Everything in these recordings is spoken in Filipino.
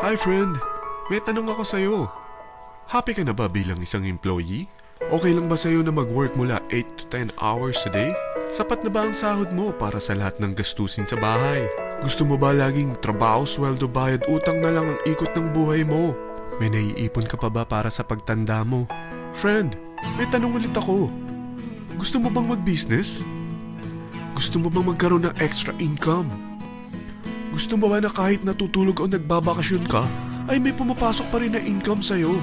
Hi friend, may tanong ako sa'yo. Happy ka na ba bilang isang employee? Okay lang ba sa'yo na mag-work mula 8 to 10 hours a day? Sapat na ba ang sahod mo para sa lahat ng gastusin sa bahay? Gusto mo ba laging trabaho, sweldo, bayad, utang na lang ang ikot ng buhay mo? May naiipon ka pa ba para sa pagtanda mo? Friend, may tanong ulit ako. Gusto mo bang mag-business? Gusto mo bang magkaroon ng extra income? Gusto mo ba na kahit natutulog o nagbabakasyon ka, ay may pumapasok pa rin na income sa'yo?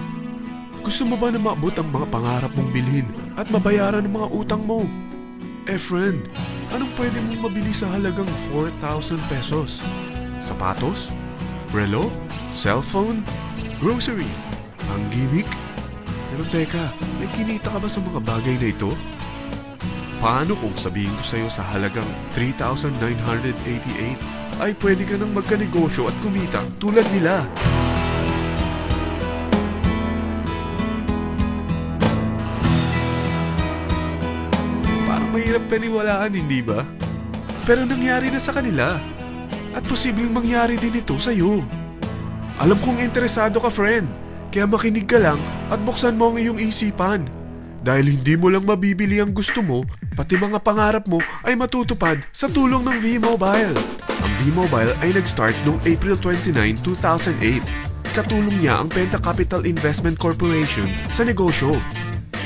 Gusto mo ba na maabot ang mga pangarap mong bilhin at mabayaran ang mga utang mo? Friend, anong pwede mong mabili sa halagang 4,000 pesos? Sapatos? Relo? Cellphone? Grocery? Ang gimmick? Pero teka, may kinita ka ba sa mga bagay na ito? Paano kung sabihin ko sa'yo sa halagang 3,988 ay pwede ka nang magkanegosyo at kumita tulad nila? Parang mahirap paniwalaan, hindi ba? Pero nangyari na sa kanila. At posibleng mangyari din ito sa'yo. Alam kong interesado ka, friend. Kaya makinig ka lang at buksan mo ang iyong isipan. Dahil hindi mo lang mabibili ang gusto mo, pati mga pangarap mo ay matutupad sa tulong ng V-Mobile. Ang V-Mobile ay nag-start noong April 29, 2008. Katulong niya ang Penta Capital Investment Corporation sa negosyo.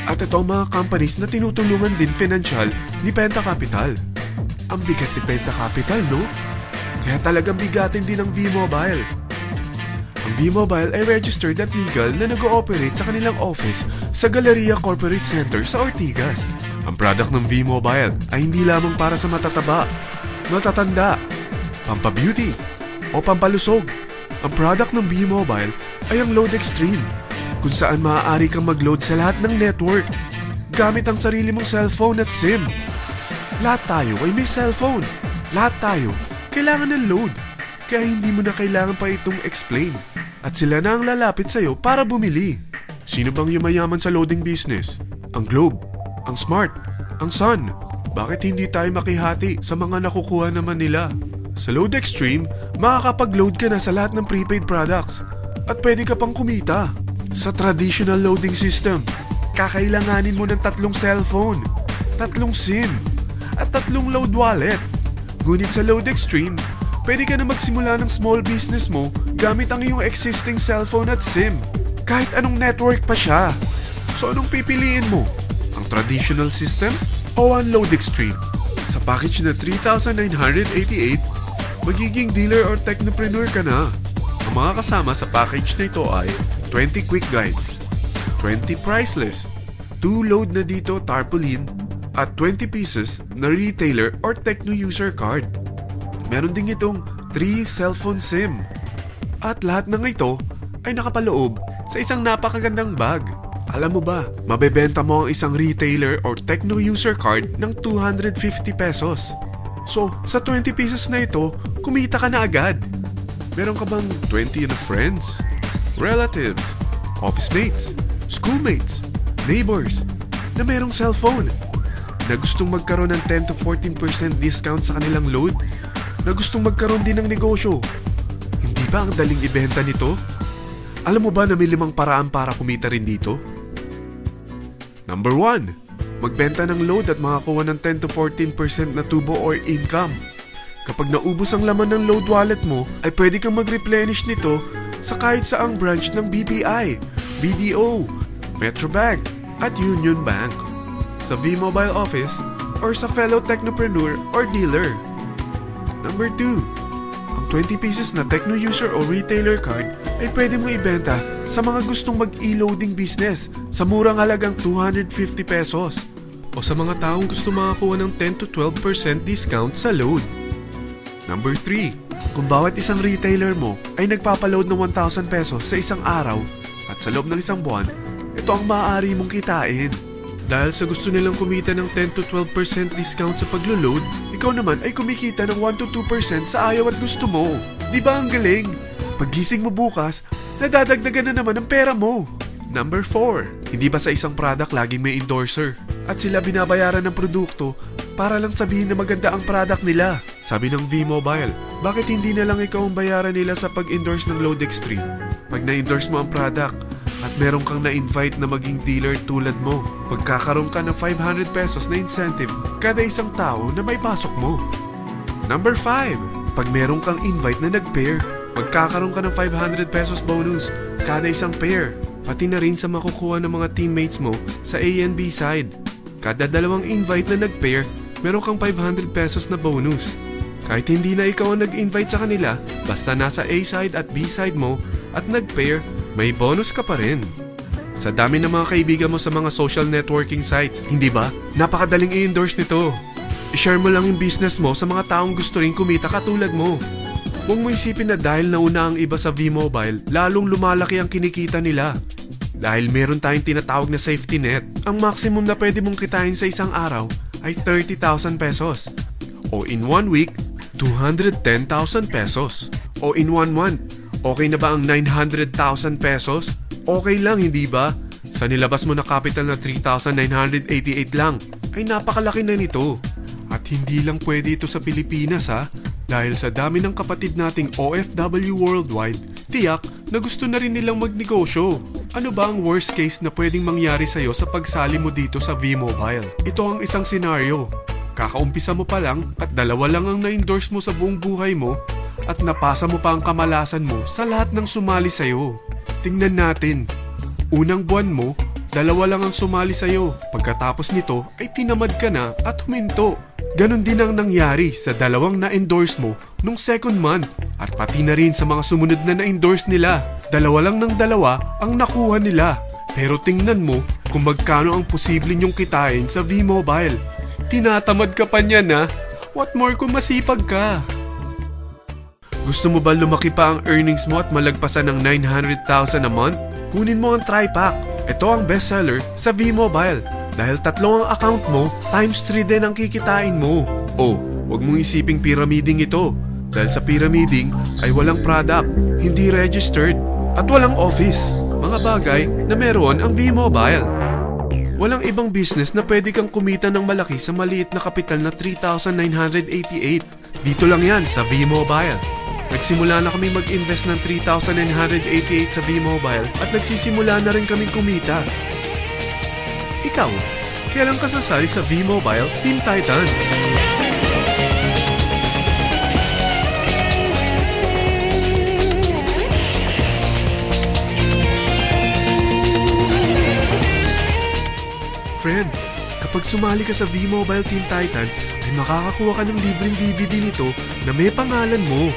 At ito ang mga companies na tinutulungan din financial ni Penta Capital. Ang bigat ni Penta Capital, no? Kaya talagang bigatin din ang V-Mobile. Ang V-Mobile ay registered at legal na nag-ooperate sa kanilang office sa Galleria Corporate Center sa Ortigas. Ang product ng V-Mobile ay hindi lamang para sa matataba, matatanda, pampabeauty, o pampalusog. Ang product ng V-Mobile ay ang Load Extreme, kung saan maaari kang mag-load sa lahat ng network gamit ang sarili mong cellphone at SIM. Lahat tayo ay may cellphone. Lahat tayo kailangan ng load. Kaya hindi mo na kailangan pa itong explain. At sila na ang lalapit sa'yo para bumili. Sino bang yumayaman sa loading business? Ang Globe, ang Smart, ang Sun. Bakit hindi tayo makihati sa mga nakukuha naman nila? Sa Load Extreme, makakapag-load ka na sa lahat ng prepaid products. At pwede ka pang kumita. Sa traditional loading system, kakailanganin mo ng 3 cellphone, 3 SIM, at 3 load wallet. Ngunit sa Load Extreme, pwede ka na magsimula ng small business mo gamit ang iyong existing cellphone at SIM. Kahit anong network pa siya. So anong pipiliin mo? Ang traditional system o ang Load Extreme? Sa package na 3,988, magiging dealer or technopreneur ka na. Ang mga kasama sa package na ito ay 20 quick guides, 20 price list, 2 load na dito tarpaulin, at 20 pieces na retailer or techno user card. Meron din itong 3 cellphone SIM. At lahat ng ito ay nakapaloob sa isang napakagandang bag. Alam mo ba, mabebenta mo ang isang retailer or techno user card ng 250 pesos. So, sa 20 pieces na ito, kumita ka na agad. Meron ka bang 20 na friends, relatives, office mates, schoolmates, neighbors na merong cellphone, na gustong magkaroon ng 10 to 14% discount sa kanilang load, na gustong magkaroon din ng negosyo? Hindi ba ang daling ibenta nito? Alam mo ba na may 5 paraan para kumita rin dito? Number 1, magbenta ng load at makakuha ng 10 to 14% na tubo or income. Kapag naubos ang laman ng load wallet mo, ay pwede kang mag-replenish nito sa kahit saang branch ng BPI, BDO, Metrobank, at Union Bank, sa V-Mobile office, or sa fellow technopreneur or dealer. Number 2, ang 20 pieces na techno user o retailer card ay pwede mo ibenta sa mga gustong mag-e-loading business sa murang halagang 250 pesos o sa mga taong gusto makakuha ng 10 to 12% discount sa load. Number 3, kung bawat isang retailer mo ay nagpapaload ng 1,000 pesos sa isang araw at sa loob ng isang buwan, ito ang maaari mong kitain. Dahil sa gusto nilang kumita ng 10 to 12% discount sa paglo-load, ikaw naman ay kumikita ng 1 to 2% sa ayaw at gusto mo. Di ba ang galing? Paggising mo bukas, nadadagdagan na naman ang pera mo. Number 4, hindi ba sa isang product laging may endorser? At sila binabayaran ng produkto para lang sabihin na maganda ang product nila. Sabi ng V-Mobile, bakit hindi na lang ikaw ang bayaran nila sa pag-endorse ng Load Extreme? Pag na-endorse mo ang product at meron kang na-invite na maging dealer tulad mo, magkakaroon ka ng 500 pesos na incentive kada isang tao na may pasok mo. Number 5. Pag meron kang invite na nag-pair, magkakaroon ka ng 500 pesos bonus kada isang pair, pati na rin sa makukuha ng mga teammates mo sa A and B side. Kada dalawang invite na nag-pair, meron kang 500 pesos na bonus. Kahit hindi na ikaw ang nag-invite sa kanila, basta nasa A side at B side mo at nag-pair, may bonus ka pa rin. Sa dami ng mga kaibigan mo sa mga social networking sites, hindi ba? Napakadaling i-endorse nito. I-share mo lang yung business mo sa mga taong gusto rin kumita katulad mo. Huwag mo isipin na dahil nauna ang iba sa V-Mobile, lalong lumalaki ang kinikita nila. Dahil meron tayong tinatawag na safety net, ang maximum na pwede mong kitain sa isang araw ay 30,000 pesos. O in 1 week, 210,000 pesos. O in 1 month, okay na ba ang 900,000 pesos? Okay lang, hindi ba? Sa nilabas mo na capital na 3,988 lang, ay napakalaki na nito. At hindi lang pwede ito sa Pilipinas ha, dahil sa dami ng kapatid nating OFW worldwide, tiyak na gusto na rin nilang magnegosyo. Ano ba ang worst case na pwedeng mangyari sa'yo sa pagsali mo dito sa V-Mobile? Ito ang isang senaryo. Kakaumpisa mo pa lang at 2 lang ang na-endorse mo sa buong buhay mo at napasa mo pa ang kamalasan mo sa lahat ng sumali sa'yo. Tingnan natin. Unang buwan mo, 2 lang ang sumali sa'yo. Pagkatapos nito ay tinamad ka na at huminto. Ganon din ang nangyari sa 2 na-endorse mo nung second month at pati na rin sa mga sumunod na na-endorse nila. 2 lang ng 2 ang nakuha nila. Pero tingnan mo kung magkano ang posible nyong kitain sa V-Mobile. Tinatamad ka pa niyan ha? What more kung masipag ka? Gusto mo ba lumaki pa ang earnings mo at malagpasan ng 900,000 a month? Kunin mo ang TriPack. Ito ang bestseller sa V-Mobile. Dahil 3 ang account mo, times 3 din ang kikitain mo. Oh, huwag mong isiping pyramiding ito. Dahil sa pyramiding ay walang product, hindi registered, at walang office. Mga bagay na meron ang V-Mobile. Walang ibang business na pwede kang kumita ng malaki sa maliit na kapital na 3,988. Dito lang yan sa V-Mobile. Nagsimula na kami mag-invest ng 3,988 sa V-Mobile at nagsisimula na rin kaming kumita. Ikaw, kailan ka sasali sa V-Mobile Team Titans? Friend, kapag sumali ka sa V-Mobile Team Titans, ay makakakuha ka ng libreng DVD nito na may pangalan mo.